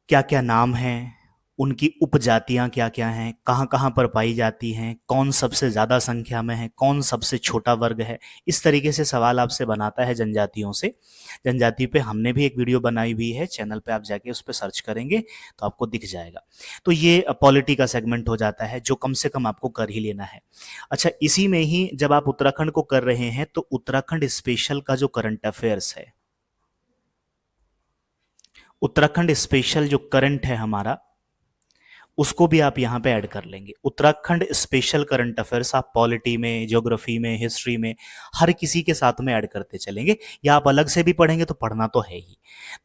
क्या क्या नाम हैं, उनकी उपजातियां क्या क्या हैं, कहाँ कहाँ पर पाई जाती हैं, कौन सबसे ज़्यादा संख्या में है, कौन सबसे छोटा वर्ग है। इस तरीके से सवाल आपसे बनाता है जनजातियों से। जनजाति पे हमने भी एक वीडियो बनाई हुई है, चैनल पे आप जाके उस पर सर्च करेंगे तो आपको दिख जाएगा। तो ये पॉलिटी का सेगमेंट हो जाता है जो कम से कम आपको कर ही लेना है। अच्छा, इसी में ही जब आप उत्तराखंड को कर रहे हैं तो उत्तराखंड स्पेशल का जो करंट अफेयर्स है, उत्तराखंड स्पेशल जो करंट है हमारा, उसको भी आप यहाँ पे ऐड कर लेंगे। उत्तराखंड स्पेशल करंट अफेयर्स आप पॉलिटी में, ज्योग्राफी में, हिस्ट्री में, हर किसी के साथ में ऐड करते चलेंगे, या आप अलग से भी पढ़ेंगे तो पढ़ना तो है ही।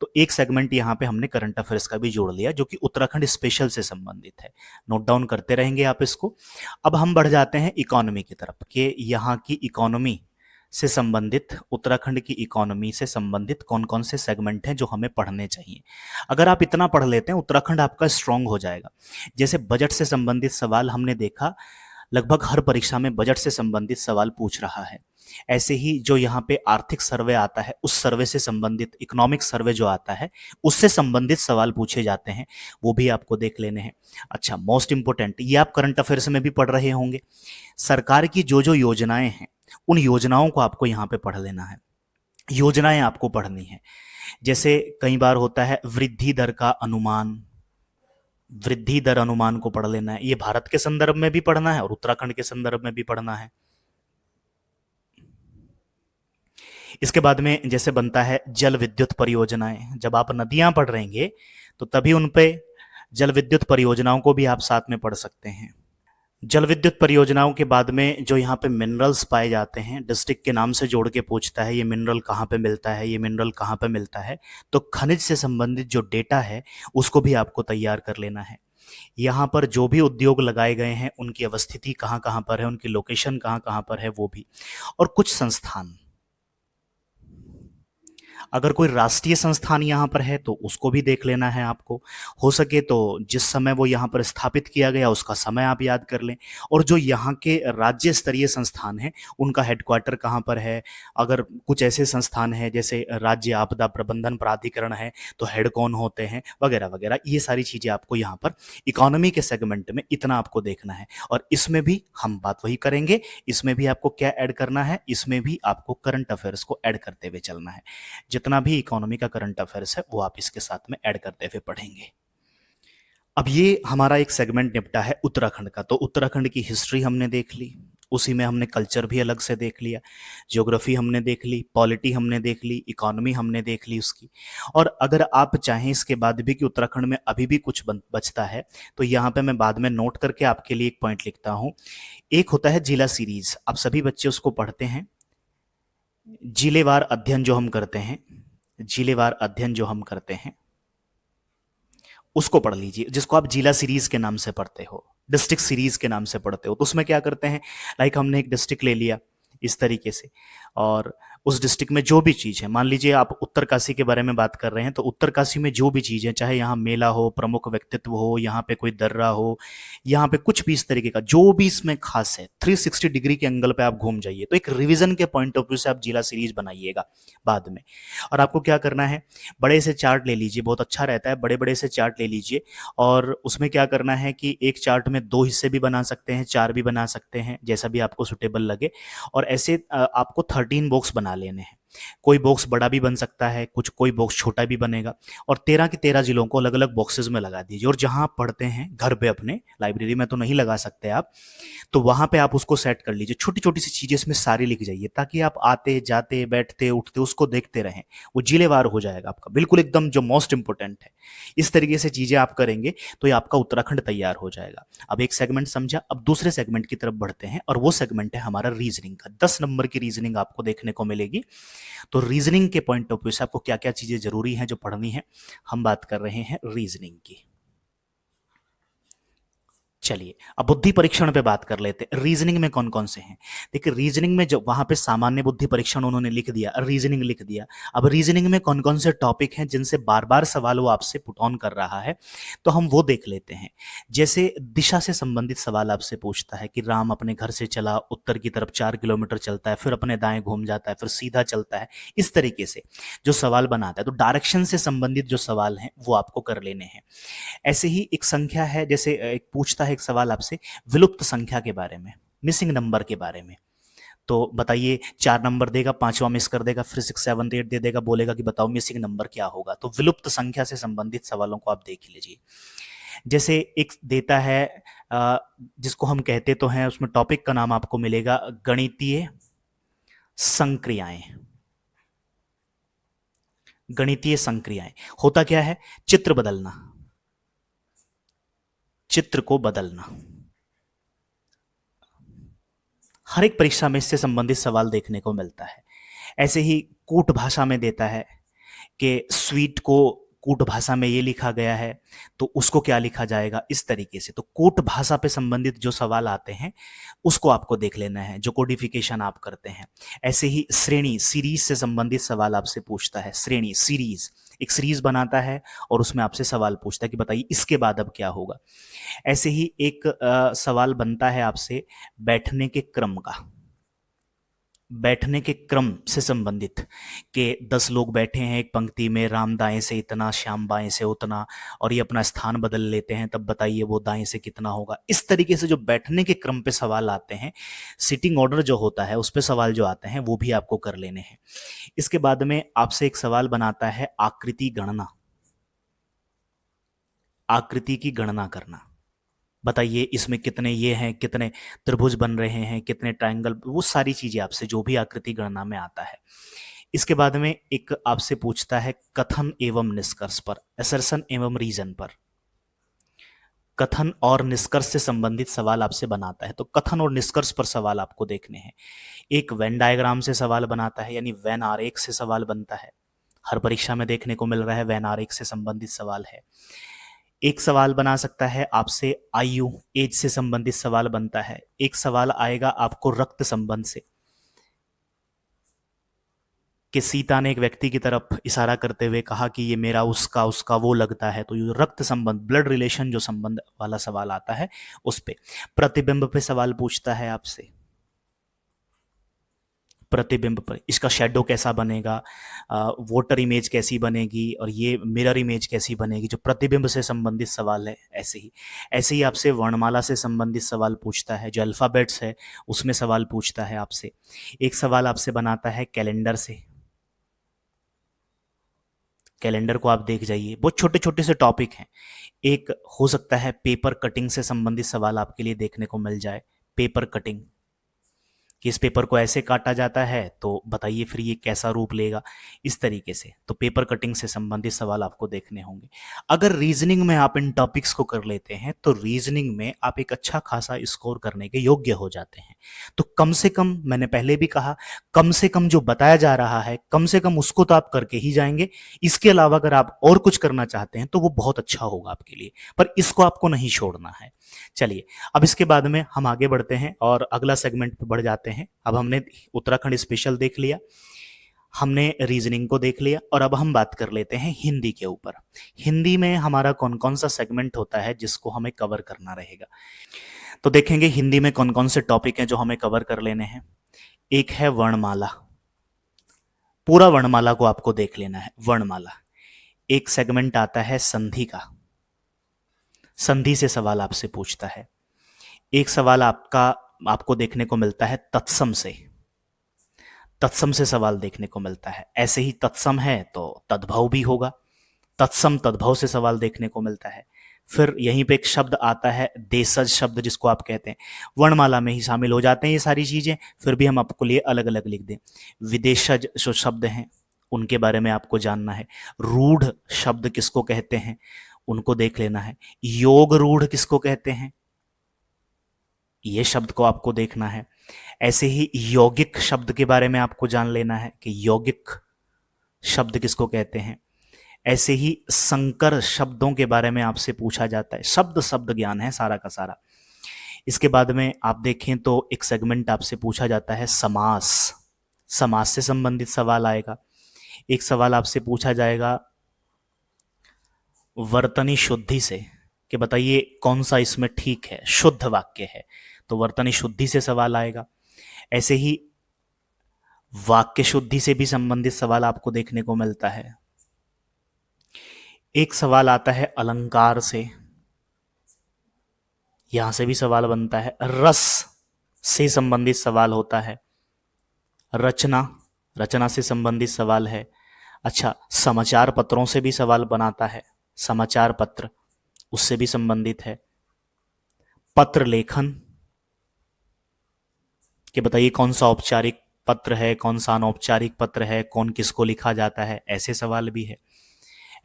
तो एक सेगमेंट यहाँ पे हमने करंट अफेयर्स का भी जोड़ लिया जो कि उत्तराखंड स्पेशल से संबंधित है। नोट डाउन करते रहेंगे आप इसको। अब हम बढ़ जाते हैं इकोनॉमी की तरफ, कि यहाँ की इकोनॉमी से संबंधित, उत्तराखंड की इकोनॉमी से संबंधित कौन कौन से सेगमेंट हैं जो हमें पढ़ने चाहिए। अगर आप इतना पढ़ लेते हैं उत्तराखंड आपका स्ट्रांग हो जाएगा। जैसे बजट से संबंधित सवाल हमने देखा, लगभग हर परीक्षा में बजट से संबंधित सवाल पूछ रहा है। ऐसे ही जो यहाँ पे आर्थिक सर्वे आता है, उस सर्वे से संबंधित, इकोनॉमिक सर्वे जो आता है उससे संबंधित सवाल पूछे जाते हैं, वो भी आपको देख लेने हैं। अच्छा, मोस्ट इंपोर्टेंट, ये आप करंट अफेयर्स में भी पढ़ रहे होंगे, सरकार की जो जो योजनाएं हैं उन योजनाओं को आपको यहाँ पे पढ़ लेना है। योजनाएं आपको पढ़नी है। जैसे कई बार होता है वृद्धि दर का अनुमान, वृद्धि दर अनुमान को पढ़ लेना है। ये भारत के संदर्भ में भी पढ़ना है और उत्तराखंड के संदर्भ में भी पढ़ना है। इसके बाद में जैसे बनता है जल विद्युत परियोजनाएं, जब आप नदियां पढ़ रहेंगे तो तभी उन पे जल विद्युत परियोजनाओं को भी आप साथ में पढ़ सकते हैं। जल विद्युत परियोजनाओं के बाद में जो यहाँ पे मिनरल्स पाए जाते हैं, डिस्ट्रिक्ट के नाम से जोड़ के पूछता है ये मिनरल कहाँ पे मिलता है, ये मिनरल कहाँ पे मिलता है। तो खनिज से संबंधित जो डेटा है उसको भी आपको तैयार कर लेना है। यहाँ पर जो भी उद्योग लगाए गए हैं उनकी अवस्थिति कहाँ कहाँ पर है, उनकी लोकेशन कहाँ कहाँ पर है वो भी, और कुछ संस्थान, अगर कोई राष्ट्रीय संस्थान यहाँ पर है तो उसको भी देख लेना है आपको। हो सके तो जिस समय वो यहाँ पर स्थापित किया गया उसका समय आप याद कर लें, और जो यहाँ के राज्य स्तरीय संस्थान हैं उनका हेडक्वार्टर कहाँ पर है। अगर कुछ ऐसे संस्थान हैं जैसे राज्य आपदा प्रबंधन प्राधिकरण है तो हेड कौन होते हैं, वगैरह वगैरह, ये सारी चीज़ें आपको यहाँ पर इकोनॉमी के सेगमेंट में इतना आपको देखना है। और इसमें भी हम बात वही करेंगे, इसमें भी आपको क्या ऐड करना है, इसमें भी आपको करंट अफेयर्स को ऐड करते हुए चलना है। जितना भी इकोनॉमी का करंट अफेयर्स है वो आप इसके साथ में ऐड करते हुए पढ़ेंगे। अब ये हमारा एक सेगमेंट निपटा है उत्तराखंड का। तो उत्तराखंड की हिस्ट्री हमने देख ली, उसी में हमने कल्चर भी अलग से देख लिया, ज्योग्राफी हमने देख ली, पॉलिटी हमने देख ली, इकोनॉमी हमने देख ली उसकी। और अगर आप चाहें इसके बाद भी कि उत्तराखंड में अभी भी कुछ बचता है तो यहाँ पे मैं बाद में नोट करके आपके लिए एक पॉइंट लिखता हूँ। एक होता है जिला सीरीज, आप सभी बच्चे उसको पढ़ते हैं। जिलेवार अध्ययन जो हम करते हैं, जिलेवार अध्ययन जो हम करते हैं उसको पढ़ लीजिए, जिसको आप जिला सीरीज के नाम से पढ़ते हो, डिस्ट्रिक्ट सीरीज के नाम से पढ़ते हो। तो उसमें क्या करते हैं, लाइक हमने एक डिस्ट्रिक्ट ले लिया इस तरीके से, और उस डिस्ट्रिक्ट में जो भी चीज़ है, मान लीजिए आप उत्तरकाशी के बारे में बात कर रहे हैं, तो उत्तरकाशी में जो भी चीज़ है, चाहे यहाँ मेला हो, प्रमुख व्यक्तित्व हो, यहाँ पे कोई दर्रा हो, यहाँ पे कुछ भी इस तरीके का जो भी इसमें खास है, 360 डिग्री के एंगल पे आप घूम जाइए। तो एक रिवीजन के पॉइंट ऑफ व्यू से आप जिला सीरीज बनाइएगा बाद में। और आपको क्या करना है, बड़े से चार्ट ले लीजिए, बहुत अच्छा रहता है, बड़े बड़े से चार्ट ले लीजिए और उसमें क्या करना है कि एक चार्ट में 2 हिस्से भी बना सकते हैं, 4 भी बना सकते हैं, जैसा भी आपको सुटेबल लगे। और ऐसे आपको 13 बॉक्स बना लेने हैं। कोई बॉक्स बड़ा भी बन सकता है, कोई बॉक्स छोटा भी बनेगा। और 13 के 13 जिलों को अलग अलग बॉक्सेस में लगा दीजिए। और जहां आप पढ़ते हैं घर पे अपने, लाइब्रेरी में तो नहीं लगा सकते आप, तो वहां पे आप उसको सेट कर लीजिए। छोटी छोटी सी चीजें इसमें सारी लिख जाइए, ताकि आप आते जाते बैठते उठते उसको देखते रहें। वो जिलेवार हो जाएगा आपका, बिल्कुल एकदम जो मोस्ट इंपोर्टेंट है। इस तरीके से चीजें आप करेंगे तो ये आपका उत्तराखंड तैयार हो जाएगा। अब एक सेगमेंट समझा, अब दूसरे सेगमेंट की तरफ बढ़ते हैं, और वो सेगमेंट है हमारा रीजनिंग का। 10 नंबर की रीजनिंग आपको देखने को मिलेगी। तो रीजनिंग के पॉइंट ऑफ व्यू से आपको क्या क्या चीजें जरूरी हैं जो पढ़नी है, हम बात कर रहे हैं रीजनिंग की। चलिए अब बुद्धि परीक्षण पे बात कर लेते हैं। रीजनिंग में कौन कौन से हैं? देखिए रीजनिंग में जो वहां पे सामान्य बुद्धि परीक्षण उन्होंने लिख दिया, रीजनिंग लिख दिया। अब रीजनिंग में कौन कौन से टॉपिक हैं जिनसे बार बार सवाल वो आपसे पुट ऑन कर रहा है, तो हम वो देख लेते हैं। जैसे दिशा से संबंधित सवाल आपसे पूछता है कि राम अपने घर से चला, उत्तर की तरफ 4 किलोमीटर चलता है, फिर अपने दाएं घूम जाता है, फिर सीधा चलता है। इस तरीके से जो सवाल बनाता है, तो डायरेक्शन से संबंधित जो सवाल हैं वो आपको कर लेने हैं। ऐसे ही एक संख्या है, जैसे एक पूछता है एक सवाल आपसे विलुप्त संख्या के बारे में, मिसिंग नंबर के बारे में। तो बताइए, 4 नंबर देगा, 5वां मिस कर देगा, फिर 6 7 8 दे देगा, बोलेगा कि बताओ मिसिंग नंबर क्या होगा। तो विलुप्त संख्या से संबंधित सवालों को आप देख लीजिए। जैसे एक देता है जिसको हम कहते तो हैं, उसमें टॉपिक का नाम आपको मिलेगा गणितीय संक्रियाएं। गणितीय संक्रियाएं होता क्या है? चित्र बदलना, चित्र को बदलना। हर एक परीक्षा में इससे संबंधित सवाल देखने को मिलता है। ऐसे ही कूट भाषा में देता है कि स्वीट को कूट भाषा में ये लिखा गया है, तो उसको क्या लिखा जाएगा, इस तरीके से। तो कूट भाषा पे संबंधित जो सवाल आते हैं उसको आपको देख लेना है, जो कोडिफिकेशन आप करते हैं। ऐसे ही श्रेणी सीरीज से संबंधित सवाल आपसे पूछता है। श्रेणी सीरीज, एक सीरीज बनाता है और उसमें आपसे सवाल पूछता है कि बताइए इसके बाद अब क्या होगा। ऐसे ही एक सवाल बनता है आपसे बैठने के क्रम का, बैठने के क्रम से संबंधित, कि 10 लोग बैठे हैं एक पंक्ति में, राम दाएं से इतना, श्याम बाएं से उतना, और ये अपना स्थान बदल लेते हैं, तब बताइए वो दाएं से कितना होगा। इस तरीके से जो बैठने के क्रम पे सवाल आते हैं, सिटिंग ऑर्डर जो होता है उस पे सवाल जो आते हैं वो भी आपको कर लेने हैं। इसके बाद में आपसे एक सवाल बनाता है आकृति गणना, आकृति की गणना करना। बताइए इसमें कितने ये हैं, कितने त्रिभुज बन रहे हैं, कितने ट्रायंगल, वो सारी चीजें आपसे जो भी आकृति गणना में आता है। इसके बाद में एक आपसे पूछता है कथन एवं निष्कर्ष पर, असर्शन एवं रीजन पर। कथन और निष्कर्ष से संबंधित सवाल आपसे बनाता है, तो कथन और निष्कर्ष पर सवाल आपको देखने हैं। एक वेन डायग्राम से सवाल बनाता है, यानी वेन आरेख से सवाल बनता है। हर परीक्षा में देखने को मिल रहा है, वेन आरेख से संबंधित सवाल है। एक सवाल बना सकता है आपसे आयु, एज से संबंधित सवाल बनता है। एक सवाल आएगा आपको रक्त संबंध से, कि सीता ने एक व्यक्ति की तरफ इशारा करते हुए कहा कि ये मेरा उसका उसका वो लगता है, तो ये रक्त संबंध, ब्लड रिलेशन जो संबंध वाला सवाल आता है उस पे। प्रतिबिंब पे सवाल पूछता है आपसे, प्रतिबिंब पर इसका शेडो कैसा बनेगा, वोटर इमेज कैसी बनेगी, और ये मिरर इमेज कैसी बनेगी, जो प्रतिबिंब से संबंधित सवाल है। ऐसे ही आपसे वर्णमाला से संबंधित सवाल पूछता है, जो अल्फाबेट्स है उसमें सवाल पूछता है आपसे। एक सवाल आपसे बनाता है कैलेंडर से, कैलेंडर को आप देख जाइए, बहुत छोटे छोटे से टॉपिक हैं। एक हो सकता है पेपर कटिंग से संबंधित सवाल आपके लिए देखने को मिल जाए, पेपर कटिंग, कि इस पेपर को ऐसे काटा जाता है तो बताइए फिर ये कैसा रूप लेगा, इस तरीके से। तो पेपर कटिंग से संबंधित सवाल आपको देखने होंगे। अगर रीजनिंग में आप इन टॉपिक्स को कर लेते हैं तो रीजनिंग में आप एक अच्छा खासा स्कोर करने के योग्य हो जाते हैं। तो कम से कम, मैंने पहले भी कहा, कम से कम जो बताया जा रहा है कम से कम उसको तो आप करके ही जाएंगे। इसके अलावा अगर आप और कुछ करना चाहते हैं तो वो बहुत अच्छा होगा आपके लिए, पर इसको आपको नहीं छोड़ना है। चलिए अब इसके बाद में हम आगे बढ़ते हैं और अगला सेगमेंट पे बढ़ जाते हैं। अब हमने उत्तराखंड स्पेशल देख लिया, हमने रीजनिंग को देख लिया और अब हम बात कर लेते हैं हिंदी के ऊपर। हिंदी में हमारा कौन कौन सा सेगमेंट होता है जिसको हमें कवर करना रहेगा। तो देखेंगे हिंदी में कौन कौन से टॉपिक हैं जो हमें कवर कर लेने हैं। एक है वर्णमाला, पूरा वर्णमाला को आपको देख लेना है, वर्णमाला। एक सेगमेंट आता है संधि का, संधि से सवाल आपसे पूछता है। एक सवाल आपको देखने को मिलता है तत्सम से, तत्सम से सवाल देखने को मिलता है। ऐसे ही तत्सम है तो तद्भव भी होगा, तत्सम तद्भव से सवाल देखने को मिलता है। फिर यहीं पे एक शब्द आता है देशज शब्द, जिसको आप कहते हैं, वर्णमाला में ही शामिल हो जाते हैं ये सारी चीजें, फिर भी हम आपको लिए अलग अलग लिख दें। विदेशज जो शब्द हैं उनके बारे में आपको जानना है। रूढ़ शब्द किसको कहते हैं उनको देख लेना है। योग रूढ़ किसको कहते हैं ये शब्द को आपको देखना है। ऐसे ही यौगिक शब्द के बारे में आपको जान लेना है कि यौगिक शब्द किसको कहते हैं। ऐसे ही संकर शब्दों के बारे में आपसे पूछा जाता है, शब्द शब्द ज्ञान है सारा का सारा। इसके बाद में आप देखें तो एक सेगमेंट आपसे पूछा जाता है समास, समास से संबंधित सवाल आएगा। एक सवाल आपसे पूछा जाएगा वर्तनी शुद्धि से कि बताइए कौन सा इसमें ठीक है, शुद्ध वाक्य है, तो वर्तनी शुद्धि से सवाल आएगा। ऐसे ही वाक्य शुद्धि से भी संबंधित सवाल आपको देखने को मिलता है। एक सवाल आता है अलंकार से, यहां से भी सवाल बनता है। रस से संबंधित सवाल होता है। रचना, रचना से संबंधित सवाल है। अच्छा, समाचार पत्रों से भी सवाल बनाता है, समाचार पत्र उससे भी संबंधित है। पत्र लेखन कि बताइए कौन सा औपचारिक पत्र है, कौन सा अनौपचारिक पत्र है, कौन किसको लिखा जाता है, ऐसे सवाल भी है।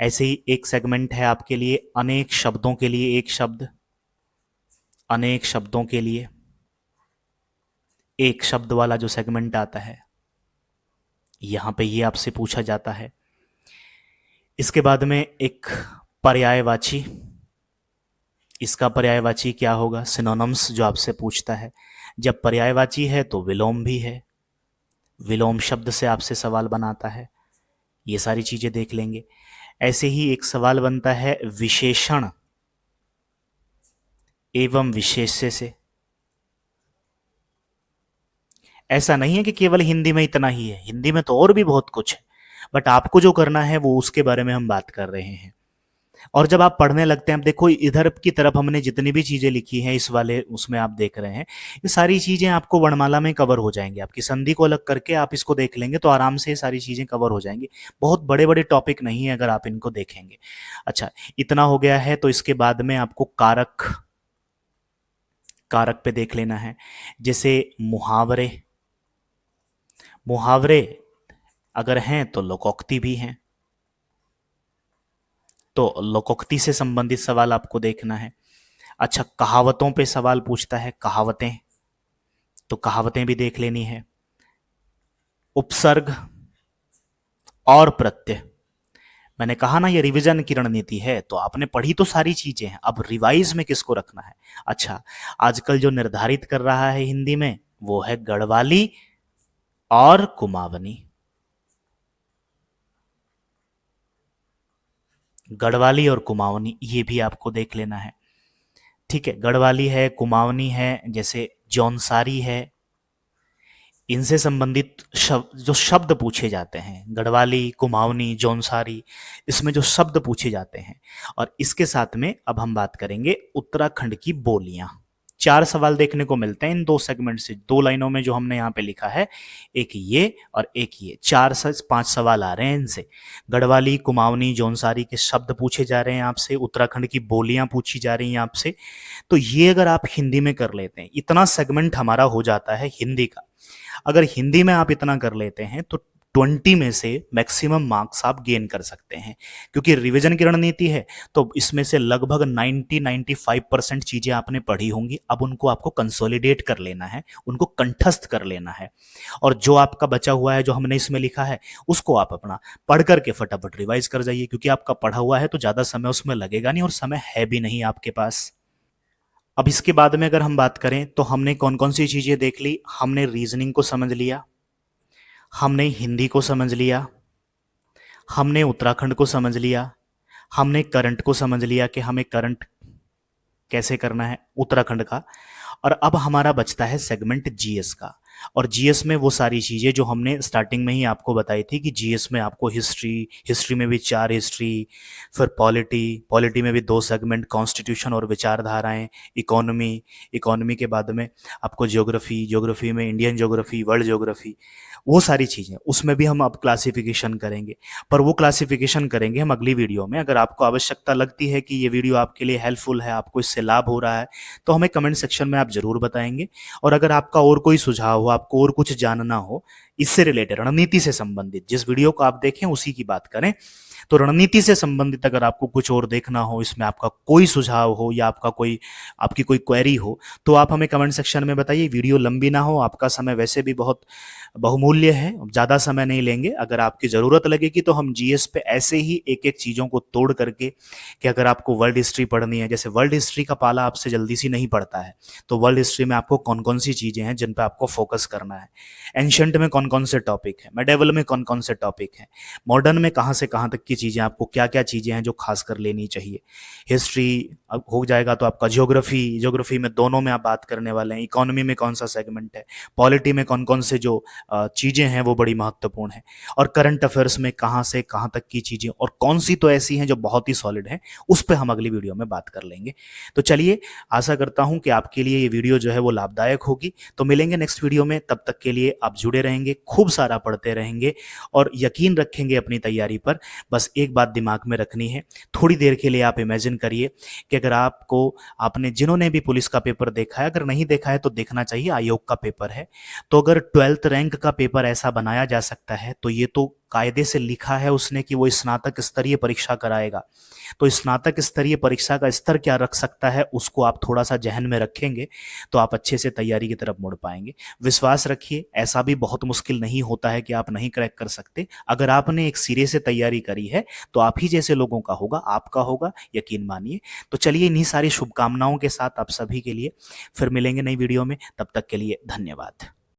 ऐसे ही एक सेगमेंट है आपके लिए अनेक शब्दों के लिए एक शब्द, अनेक शब्दों के लिए एक शब्द वाला जो सेगमेंट आता है, यहां पे ये आपसे पूछा जाता है। इसके बाद में एक पर्यायवाची, इसका पर्यायवाची क्या होगा, सिनोनिम्स जो आपसे पूछता है। जब पर्यायवाची है तो विलोम भी है, विलोम शब्द से आपसे सवाल बनाता है। ये सारी चीजें देख लेंगे। ऐसे ही एक सवाल बनता है विशेषण एवं विशेष्य से। ऐसा नहीं है कि केवल हिंदी में इतना ही है, हिंदी में तो और भी बहुत कुछ है, बट आपको जो करना है वो उसके बारे में हम बात कर रहे हैं। और जब आप पढ़ने लगते हैं, अब देखो इधर की तरफ हमने जितनी भी चीजें लिखी हैं इस वाले उसमें आप देख रहे हैं, ये सारी चीजें आपको वर्णमाला में कवर हो जाएंगी। आपकी संधि को अलग करके आप इसको देख लेंगे तो आराम से ये सारी चीजें कवर हो जाएंगी। बहुत बड़े बड़े टॉपिक नहीं है अगर आप इनको देखेंगे। अच्छा, इतना हो गया है तो इसके बाद में आपको कारक, कारक पे देख लेना है। जैसे मुहावरे, मुहावरे अगर हैं तो लोकोक्ति भी हैं, तो लोकोक्ति से संबंधित सवाल आपको देखना है। अच्छा, कहावतों पे सवाल पूछता है, कहावतें, तो कहावतें भी देख लेनी है। उपसर्ग और प्रत्यय, मैंने कहा ना ये रिवीजन की रणनीति है, तो आपने पढ़ी तो सारी चीजें हैं, अब रिवाइज में किसको रखना है। अच्छा, आजकल जो निर्धारित कर रहा है हिंदी में वो है गढ़वाली और कुमावनी, गढ़वाली और कुमावनी ये भी आपको देख लेना है। ठीक है, गढ़वाली है, कुमावनी है, जैसे जौनसारी है, इनसे संबंधित शब्द जो शब्द पूछे जाते हैं, गढ़वाली, कुमावनी, जौनसारी, इसमें जो शब्द पूछे जाते हैं। और इसके साथ में अब हम बात करेंगे उत्तराखंड की बोलियां। 4 सवाल देखने को मिलते हैं इन 2 सेगमेंट से, 2 लाइनों में जो हमने यहाँ पे लिखा है, एक ये और एक ये, 4 से 5 सवाल आ रहे हैं इनसे। गढ़वाली, कुमावनी, जौनसारी के शब्द पूछे जा रहे हैं आपसे, उत्तराखंड की बोलियां पूछी जा रही हैं आपसे। तो ये अगर आप हिंदी में कर लेते हैं, इतना सेगमेंट हमारा हो जाता है हिंदी का। अगर हिंदी में आप इतना कर लेते हैं तो 20 में से मैक्सिमम मार्क्स आप गेन कर सकते हैं, क्योंकि रिवीजन की रणनीति है तो इसमें से लगभग 90-95% चीजें आपने पढ़ी होंगी। अब उनको आपको कंसोलिडेट कर लेना है, उनको कंठस्थ कर लेना है, और जो आपका बचा हुआ है जो हमने इसमें लिखा है उसको आप अपना पढ़ करके फटाफट रिवाइज कर जाइए, क्योंकि आपका पढ़ा हुआ है तो ज्यादा समय उसमें लगेगा नहीं और समय है भी नहीं आपके पास। अब इसके बाद में अगर हम बात करें तो हमने कौन कौन सी चीजें देख ली, हमने रीजनिंग को समझ लिया, हमने हिंदी को समझ लिया, हमने उत्तराखंड को समझ लिया, हमने करंट को समझ लिया कि हमें करंट कैसे करना है उत्तराखंड का। और अब हमारा बचता है सेगमेंट जीएस का। और जीएस में वो सारी चीज़ें जो हमने स्टार्टिंग में ही आपको बताई थी कि जीएस में आपको हिस्ट्री में भी 4 हिस्ट्री, फिर पॉलिटी में भी 2 सेगमेंट, कॉन्स्टिट्यूशन और विचारधाराएं, इकोनॉमी के बाद में आपको ज्योग्राफी में इंडियन ज्योग्राफी, वर्ल्ड ज्योग्राफी, वो सारी चीज़ें उसमें भी हम अब क्लासिफिकेशन करेंगे। पर वो क्लासिफिकेशन करेंगे हम अगली वीडियो में। अगर आपको आवश्यकता लगती है कि ये वीडियो आपके लिए हेल्पफुल है, आपको इससे लाभ हो रहा है, तो हमें कमेंट सेक्शन में आप ज़रूर बताएंगे। और अगर आपका और कोई सुझाव हो, आपको और कुछ जानना हो इससे रिलेटेड, रणनीति से संबंधित, जिस वीडियो को आप देखें उसी की बात करें, तो रणनीति से संबंधित अगर आपको कुछ और देखना हो, इसमें आपका कोई सुझाव हो या आपकी कोई क्वेरी हो, तो आप हमें कमेंट सेक्शन में बताइए। वीडियो लंबी ना हो, आपका समय वैसे भी बहुत बहुमूल्य है, ज़्यादा समय नहीं लेंगे। अगर आपकी ज़रूरत लगेगी तो हम जीएस पे ऐसे ही एक एक चीज़ों को तोड़ करके, कि अगर आपको वर्ल्ड हिस्ट्री पढ़नी है, जैसे वर्ल्ड हिस्ट्री का पाला आपसे जल्दी से नहीं पड़ता है, तो वर्ल्ड हिस्ट्री में आपको कौन कौन सी चीज़ें हैं जिन पर आपको फोकस करना है, एंशंट में कौन कौन से टॉपिक है, मेडिवल में कौन कौन से टॉपिक हैं, मॉडर्न में कहाँ से कहाँ तक की चीज़ें, आपको क्या क्या चीज़ें हैं जो खास कर लेनी चाहिए। हिस्ट्री अब हो जाएगा तो आपका ज्योग्राफी में दोनों में आप बात करने वाले हैं, इकोनॉमी में कौन सा सेगमेंट है, पॉलिटी में कौन कौन से जो चीज़ें हैं वो बड़ी महत्वपूर्ण हैं, और करंट अफेयर्स में कहाँ से कहाँ तक की चीज़ें, और कौन सी तो ऐसी हैं जो बहुत ही सॉलिड हैं, उस पर हम अगली वीडियो में बात कर लेंगे। तो चलिए, आशा करता हूँ कि आपके लिए ये वीडियो जो है वो लाभदायक होगी। तो मिलेंगे नेक्स्ट वीडियो में, तब तक के लिए आप जुड़े रहेंगे, खूब सारा पढ़ते रहेंगे और यकीन रखेंगे अपनी तैयारी पर। बस एक बात दिमाग में रखनी है, थोड़ी देर के लिए आप इमेजिन करिए कि अगर आपने जिन्होंने भी पुलिस का पेपर देखा है, अगर नहीं देखा है तो देखना चाहिए, आयोग का पेपर है, तो अगर 12th रैंक का पेपर ऐसा बनाया जा सकता है, तो ये तो कायदे से लिखा है उसने कि वो स्नातक स्तरीय परीक्षा कराएगा। तो स्नातक स्तरीय परीक्षा का स्तर क्या रख सकता है, उसको आप थोड़ा सा जहन में रखेंगे तो आप अच्छे से तैयारी की तरफ मुड़ पाएंगे। विश्वास रखिए, ऐसा भी बहुत मुश्किल नहीं होता है कि आप नहीं क्रैक कर सकते। अगर आपने एक सिरे से तैयारी करी है तो आप ही जैसे लोगों का होगा, आपका होगा, यकीन मानिए। तो चलिए, इन्हीं सारी शुभकामनाओं के साथ आप सभी के लिए फिर मिलेंगे नई वीडियो में। तब तक के लिए धन्यवाद।